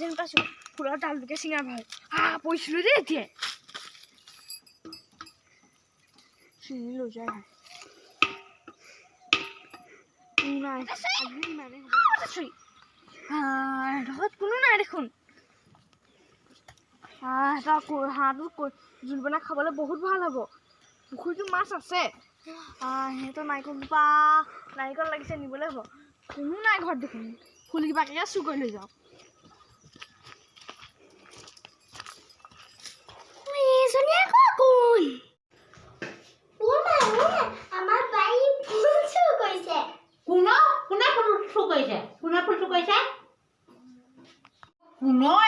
যেন পাইছো ফুলৰ ডালটোকে চিঙা ভাল পৰিছিলো দেই এতিয়া চিঙি লৈ যায় কোনো নাই দেখোন হাঁহটো জোল বনাই খাবলৈ বহুত ভাল হ'ব পুখুৰীটো মাছ আছে সিহঁতৰ নাৰিকল লাগিছে নিবলৈ হ'ব কোনো নাই ঘৰত দেখোন ফুল কিবাকে চুৰ কৰি লৈ যাওঁ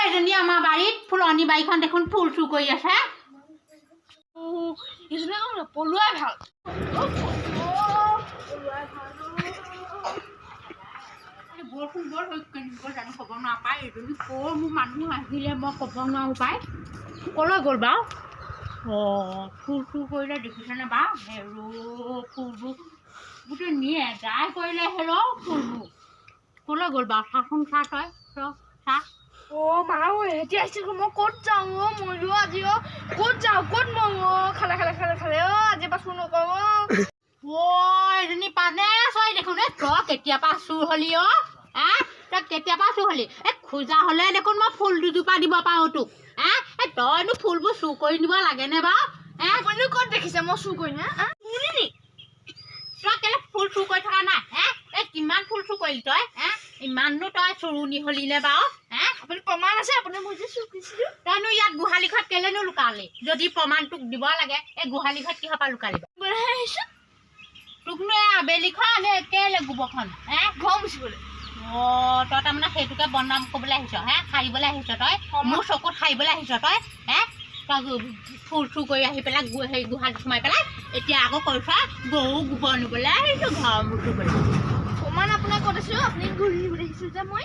এজনী আমাৰ বাৰীত ফুলনি বাৰীখন দেখোন ফুল চুৰ কৰি আছে পলুৱাই ভাল বৰষুণ বৰ জানো ক'ব নাপায় এজনী কৰ মোৰ মানুহ আহিলে মই ক'ব নোৱাৰো পাই ক'লৈ গ'ল বাৰু ফুল চুৰ কৰিলে দেখিছেনে বাৰু হেৰ' ফুলবোৰ গোটেই নিয়ে গাই কৰিলে হেৰ' ফুলবোৰ ক'লৈ গ'ল বাৰু চাচোন চা তই চা মা এতিয়া আহিছিল মই ক'ত যাওঁ ময়ো আজি ক'ত যাওঁ ক'ত ময়ো খালে আজি পাছো নকওঁ এজনী পানে চয় দেখোন তই কেতিয়াবা চুৰ হ'লি তই কেতিয়াবা চুৰ হ'লি খোজা হ'লে দেখোন মই ফুল দুজোপা দিব পাৰোঁ তোক তইনো ফুলবোৰ চুৰ কৰি নিব লাগেনে বাৰু আপুনি ক'ত দেখিছে মই চুৰ কৰি তই কেলে ফুল চুৰ কৰি থকা নাই কিমান ফুল চুৰ কৰিলি তই ইমাননো তই চুৰুনি হ'লি নে বাৰু আপুনি প্ৰমাণ আছে আপুনি মই যে চুৰ কৰিছিলোঁ তইনো ইয়াত গোহালি ঘৰত কেলেনো লুকালি যদি প্ৰমাণ তোক দিব লাগে এই গোহালি ঘৰত কিহৰ পৰা লুকালি তোকনো এই আবেলিখন কেলে গোবৰখন ঘৰ মুচিবলৈ তই তাৰমানে সেইটোকে বদনাম কৰিবলৈ আহিছ সাৰিবলৈ আহিছ তই মোৰ চকুত সাৰিবলৈ আহিছ তই তই ফুল চুৰ কৰি আহি পেলাই সেই গোহালিত সোমাই পেলাই এতিয়া আকৌ কৈছ গৰু গোবৰ নিবলৈ আহিছোঁ ঘৰ মুচিবলৈ প্ৰমাণ আপোনাক ক'ত আছোঁ আপুনি ঘূৰি আহিছোঁ যে মই